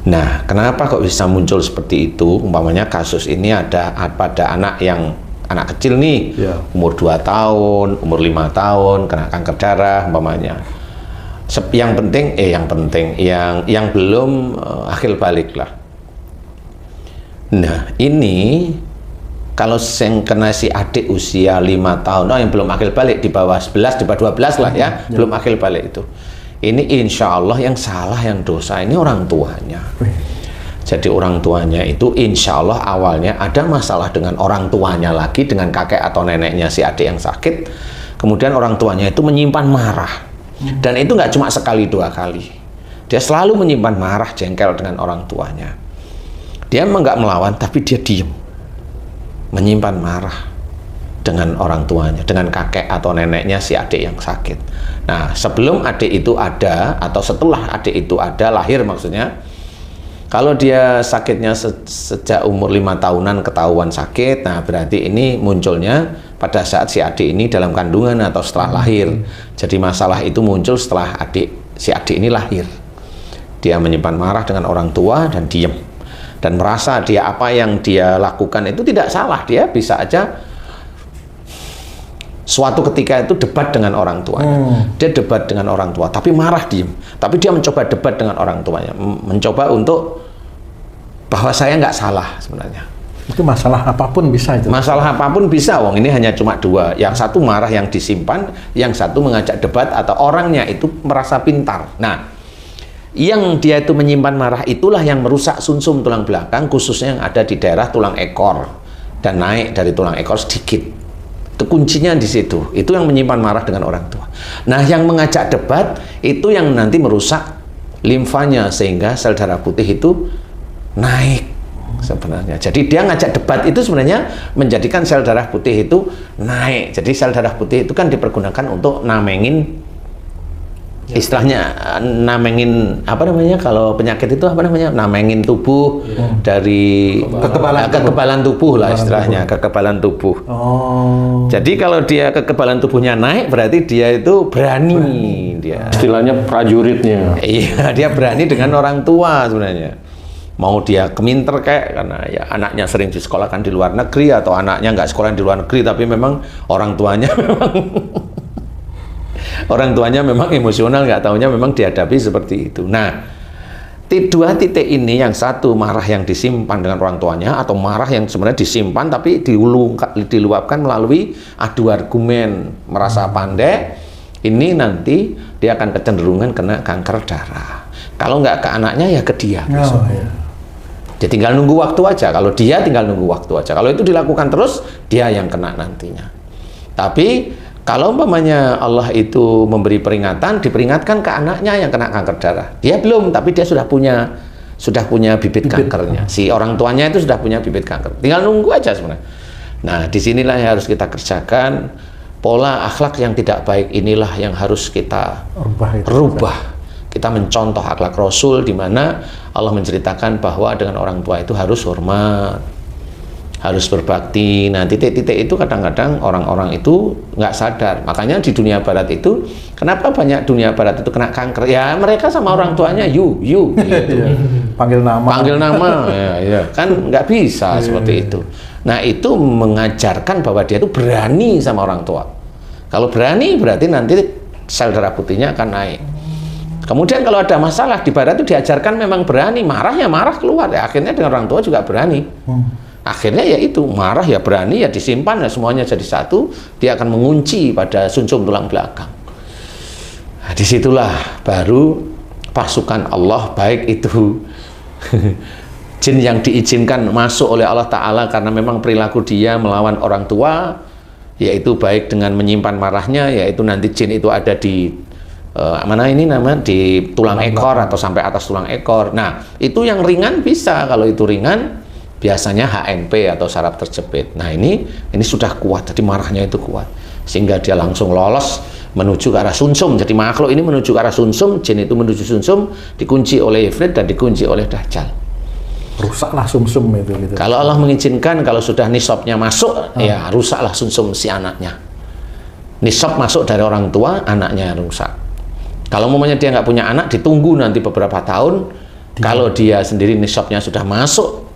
Nah, kenapa kok bisa muncul seperti itu? Umpamanya kasus ini ada pada anak kecil nih, umur 2 tahun, umur 5 tahun, kena kanker darah, umpamanya. Yang belum akil balik lah. Nah, ini kalau yang kena si adik usia 5 tahun, yang belum akil balik, di bawah 11, di bawah 12 lah ya, belum akil balik itu. Ini insya Allah yang salah, yang dosa ini orang tuanya. Jadi orang tuanya itu insya Allah awalnya ada masalah dengan orang tuanya lagi, dengan kakek atau neneknya si adik yang sakit. Kemudian orang tuanya itu menyimpan marah. Dan itu nggak cuma sekali 2 kali. Dia selalu menyimpan marah, jengkel dengan orang tuanya. Dia memang nggak melawan, tapi dia diem. Menyimpan marah dengan orang tuanya, dengan kakek atau neneknya si adik yang sakit. Nah, sebelum adik itu ada, atau setelah adik itu ada, lahir maksudnya, kalau dia sakitnya sejak umur 5 tahunan ketahuan sakit, nah berarti ini munculnya pada saat si adik ini dalam kandungan atau setelah lahir. Jadi masalah itu muncul setelah si adik ini lahir. Dia menyimpan marah dengan orang tua dan diem. Dan merasa dia apa yang dia lakukan itu tidak salah. Dia bisa aja suatu ketika itu debat dengan orang tuanya. Dia debat dengan orang tua, tapi marah diem. Tapi dia mencoba debat dengan orang tuanya. Mencoba untuk bahwa saya nggak salah sebenarnya. Itu masalah apapun bisa itu. Masalah apapun bisa, wong ini hanya cuma 2. Yang satu marah yang disimpan, yang satu mengajak debat atau orangnya itu merasa pintar. Nah, yang dia itu menyimpan marah itulah yang merusak sumsum tulang belakang, khususnya yang ada di daerah tulang ekor dan naik dari tulang ekor sedikit. Itu kuncinya di situ. Itu yang menyimpan marah dengan orang tua. Nah, yang mengajak debat itu yang nanti merusak limfanya sehingga sel darah putih itu naik sebenarnya. Jadi dia ngajak debat itu sebenarnya menjadikan sel darah putih itu naik. Jadi sel darah putih itu kan dipergunakan untuk namengin, istilahnya namengin apa namanya, kalau penyakit itu apa namanya, namengin tubuh dari kekebalan tubuh lah istilahnya, kekebalan tubuh. Jadi kalau dia kekebalan tubuhnya naik berarti dia itu berani. Dia istilahnya prajuritnya. Iya, dia berani dengan orang tua sebenarnya. Mau dia keminter kayak karena ya anaknya sering disekolahkan di luar negeri, atau anaknya nggak sekolah di luar negeri tapi memang orang tuanya memang emosional, nggak taunya memang dihadapi seperti itu. Nah, 2 titik ini, yang satu marah yang disimpan dengan orang tuanya, atau marah yang sebenarnya disimpan tapi diluapkan melalui adu argumen, merasa pandai, ini nanti dia akan kecenderungan kena kanker darah. Kalau nggak ke anaknya ya ke dia. Jadi tinggal nunggu waktu aja. Kalau dia tinggal nunggu waktu aja. Kalau itu dilakukan terus, dia yang kena nantinya. Tapi kalau umpamanya Allah itu memberi peringatan, diperingatkan ke anaknya yang kena kanker darah. Dia belum, tapi dia sudah punya bibit kankernya. Si orang tuanya itu sudah punya bibit kanker. Tinggal nunggu aja sebenarnya. Nah, disinilah yang harus kita kerjakan. Pola akhlak yang tidak baik inilah yang harus kita rubah. Kita mencontoh akhlak Rasul, di mana Allah menceritakan bahwa dengan orang tua itu harus hormat, harus berbakti. Nah, titik-titik itu kadang-kadang orang-orang itu nggak sadar. Makanya di dunia barat itu, kenapa banyak dunia barat itu kena kanker? Ya mereka sama orang tuanya gitu. Panggil nama. Ya, kan nggak bisa seperti itu. Nah, itu mengajarkan bahwa dia itu berani sama orang tua. Kalau berani berarti nanti sel darah putihnya akan naik. Kemudian kalau ada masalah di barat itu diajarkan memang berani, marah ya marah keluar. Ya, akhirnya dengan orang tua juga berani. Akhirnya ya itu, marah ya berani, ya disimpan, ya semuanya jadi satu. Dia akan mengunci pada sumsum tulang belakang. Nah, disitulah baru pasukan Allah, baik itu jin yang diizinkan masuk oleh Allah Ta'ala karena memang perilaku dia melawan orang tua, yaitu baik dengan menyimpan marahnya, yaitu nanti jin itu ada di di tulang ekor atau sampai atas tulang ekor. Nah, itu yang ringan bisa. Kalau itu ringan, biasanya HNP atau saraf terjepit. Nah, ini sudah kuat, jadi marahnya itu kuat. Sehingga dia langsung lolos menuju ke arah sumsum. Jadi makhluk ini menuju ke arah sumsum, jin itu menuju sumsum, dikunci oleh Ifrit dan dikunci oleh Dajjal. Rusaklah sumsum itu gitu. Kalau Allah mengizinkan, kalau sudah nisabnya masuk, ya rusaklah sumsum si anaknya. Nisab masuk dari orang tua, anaknya rusak. Kalau momennya dia nggak punya anak, ditunggu nanti beberapa tahun, Kalau dia sendiri nisabnya sudah masuk,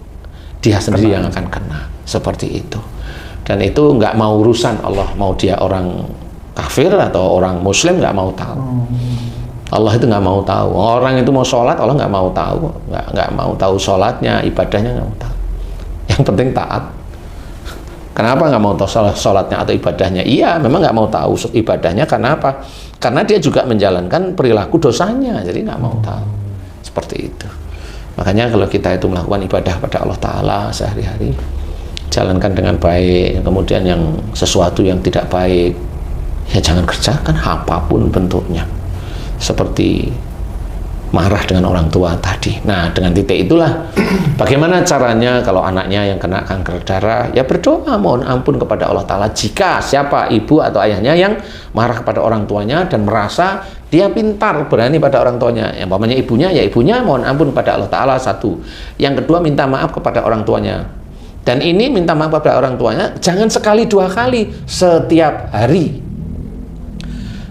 dia sendiri yang akan kena. Seperti itu. Dan itu nggak mau urusan Allah, mau dia orang kafir atau orang muslim, nggak mau tahu. Allah itu nggak mau tahu. Orang itu mau sholat, Allah nggak mau tahu. Nggak mau tahu sholatnya, ibadahnya nggak mau tahu. Yang penting taat. Kenapa nggak mau tahu sholatnya atau ibadahnya? Iya, memang nggak mau tahu ibadahnya. Karena apa? Karena dia juga menjalankan perilaku dosanya, jadi nggak mau tahu. Seperti itu. Makanya kalau kita itu melakukan ibadah pada Allah Ta'ala sehari-hari, jalankan dengan baik. Kemudian yang sesuatu yang tidak baik, ya jangan kerjakan apapun bentuknya. Seperti marah dengan orang tua tadi. Nah, dengan titik itulah bagaimana caranya kalau anaknya yang kena kanker darah, ya berdoa mohon ampun kepada Allah Ta'ala. Jika siapa ibu atau ayahnya yang marah kepada orang tuanya dan merasa dia pintar, berani pada orang tuanya, yang umpamanya ibunya, ya ibunya mohon ampun kepada Allah Ta'ala, satu. Yang kedua, minta maaf kepada orang tuanya. Dan ini minta maaf kepada orang tuanya jangan sekali dua kali, setiap hari.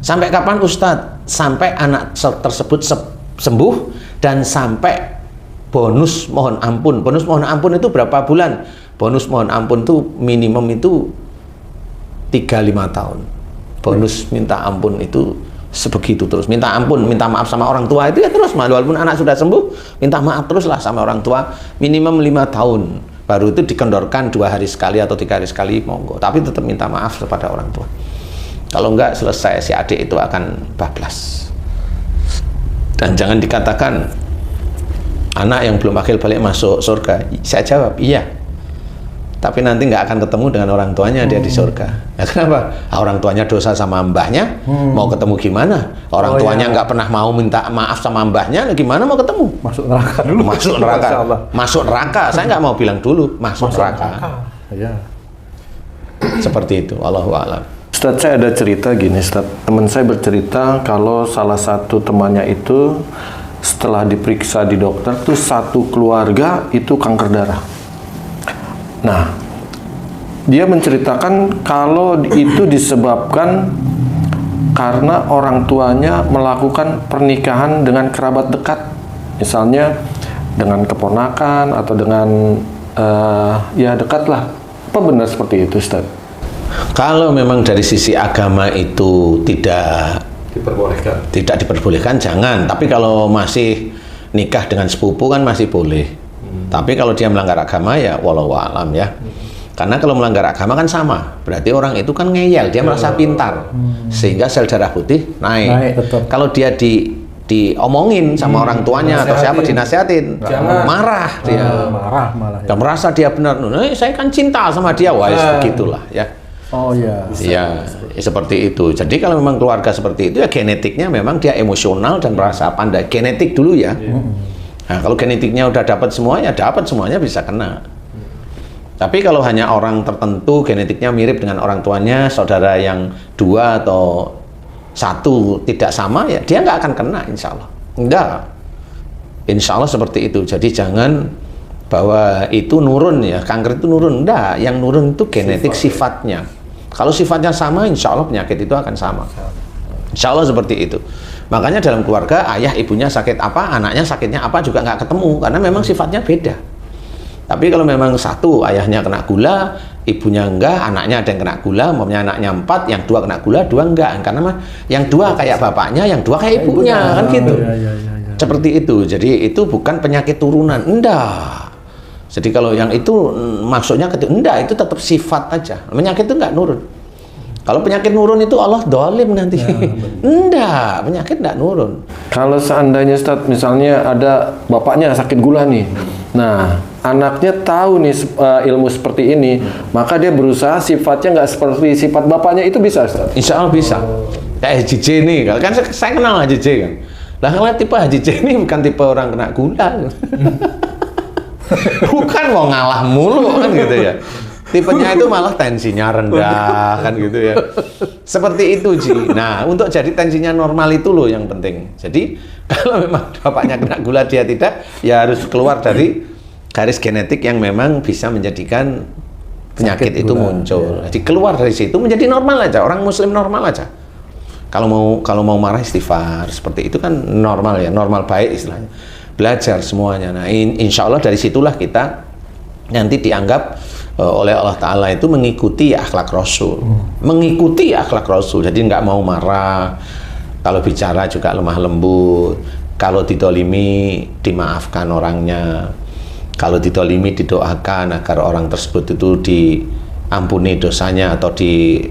Sampai kapan Ustadz? Sampai anak tersebut sembuh dan sampai bonus mohon ampun. Bonus mohon ampun itu berapa bulan? Bonus mohon ampun itu minimum itu 3-5 tahun. Bonus minta ampun itu sebegitu terus. Minta ampun, minta maaf sama orang tua itu ya terus, walaupun anak sudah sembuh, minta maaf teruslah sama orang tua minimum 5 tahun. Baru itu dikendorkan 2 hari sekali atau 3 hari sekali, monggo. Tapi tetap minta maaf kepada orang tua. Kalau enggak, selesai si adik itu akan bablas. Dan jangan dikatakan anak yang belum akil balik masuk surga. Saya jawab, iya. Tapi nanti nggak akan ketemu dengan orang tuanya dia di surga. Ya kenapa? Orang tuanya dosa sama mbahnya, mau ketemu gimana? Orang tuanya nggak pernah mau minta maaf sama mbahnya, gimana mau ketemu? Masuk neraka dulu. Masuk neraka. Masuk neraka. Saya nggak mau bilang dulu, masuk neraka. Ya. Seperti itu. Allahu a'lam. Ustadz, saya ada cerita gini, Ustadz. Teman saya bercerita kalau salah satu temannya itu setelah diperiksa di dokter tuh satu keluarga itu kanker darah. Nah, dia menceritakan kalau itu disebabkan karena orang tuanya melakukan pernikahan dengan kerabat dekat. Misalnya dengan keponakan atau dengan ya dekat lah. Apa benar seperti itu, Ustadz? Kalau memang dari sisi agama itu tidak diperbolehkan, jangan. Tapi kalau masih nikah dengan sepupu kan masih boleh. Tapi kalau dia melanggar agama ya walau alam ya. Karena kalau melanggar agama kan sama. Berarti orang itu kan ngeyel, dia merasa pintar. Sehingga sel darah putih naik. Kalau dia diomongin sama orang tuanya atau siapa, dinasihatin, marah dia. Marah malah. Dan merasa dia benar. Saya kan cinta sama dia, wah begitulah ya. Oh iya. Iya, seperti itu. Jadi kalau memang keluarga seperti itu ya genetiknya memang dia emosional dan merasa pandai. Genetik dulu ya. Nah, kalau genetiknya udah dapat semua ya dapat semuanya bisa kena. Tapi kalau hanya orang tertentu genetiknya mirip dengan orang tuanya, saudara yang 2 atau 1 tidak sama ya dia nggak akan kena insya Allah. Enggak. Insya Allah seperti itu. Jadi jangan bahwa itu nurun ya, kanker itu nurun. Enggak, yang nurun itu genetik sifatnya. Kalau sifatnya sama, insya Allah penyakit itu akan sama. Insya Allah seperti itu. Makanya dalam keluarga, ayah ibunya sakit apa, anaknya sakitnya apa juga nggak ketemu. Karena memang sifatnya beda. Tapi kalau memang satu, ayahnya kena gula, ibunya enggak, anaknya ada yang kena gula, umpamanya anaknya 4, yang 2 kena gula, 2 enggak. Karena yang 2 kayak bapaknya, yang 2 kayak ibunya, kan gitu. Seperti itu. Jadi itu bukan penyakit turunan, enggak. Jadi kalau yang itu maksudnya enggak, itu tetap sifat aja. Penyakit itu enggak nurun. Kalau penyakit nurun itu Allah dolim nanti. Ya, enggak, penyakit enggak nurun. Kalau seandainya Ustadz, misalnya ada bapaknya sakit gula nih. Nah, anaknya tahu nih ilmu seperti ini, maka dia berusaha sifatnya nggak seperti sifat bapaknya, itu bisa, Ustadz? Insya Allah bisa. Kayak Haji J nih, kan saya kenal Haji J kan. Lah kalau tipe Haji J ini bukan tipe orang kena gula. Bukan mau ngalah mulu kan gitu ya. Tipenya itu malah tensinya rendah kan gitu ya. Seperti itu Ji. Nah untuk jadi tensinya normal itu loh yang penting. Jadi kalau memang bapaknya kena gula dia tidak, ya harus keluar dari garis genetik yang memang bisa menjadikan penyakit itu muncul. Jadi keluar dari situ menjadi normal aja, orang muslim normal aja. Kalau mau marah istighfar seperti itu kan normal ya, normal baik istilahnya. belajar semuanya. Nah, insya Allah dari situlah kita nanti dianggap oleh Allah Ta'ala itu mengikuti akhlak Rasul. Mengikuti akhlak Rasul, jadi nggak mau marah, kalau bicara juga lemah lembut, kalau ditolimi dimaafkan orangnya, kalau ditolimi didoakan agar orang tersebut itu diampuni dosanya atau diberi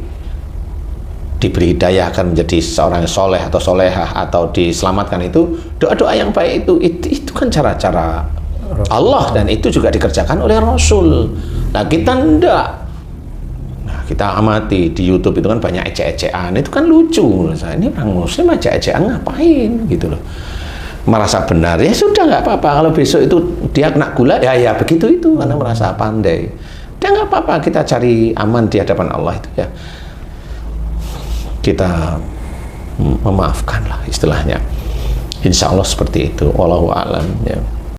hidayah akan menjadi seorang yang soleh atau solehah atau diselamatkan. Itu doa-doa yang baik itu kan cara-cara Allah, dan itu juga dikerjakan oleh Rasul. Nah, kita enggak. Nah, kita amati di YouTube itu kan banyak ecek-ecekan, itu kan lucu. Ini orang Muslim ecek-ecekan ngapain gitu loh. Merasa benar, ya sudah nggak apa-apa. Kalau besok itu dia kena gula, ya begitu itu, karena merasa pandai. Dan nggak apa-apa, kita cari aman di hadapan Allah itu ya. Kita memaafkan lah istilahnya. Insya Allah seperti itu. Wallahu a'lam ya.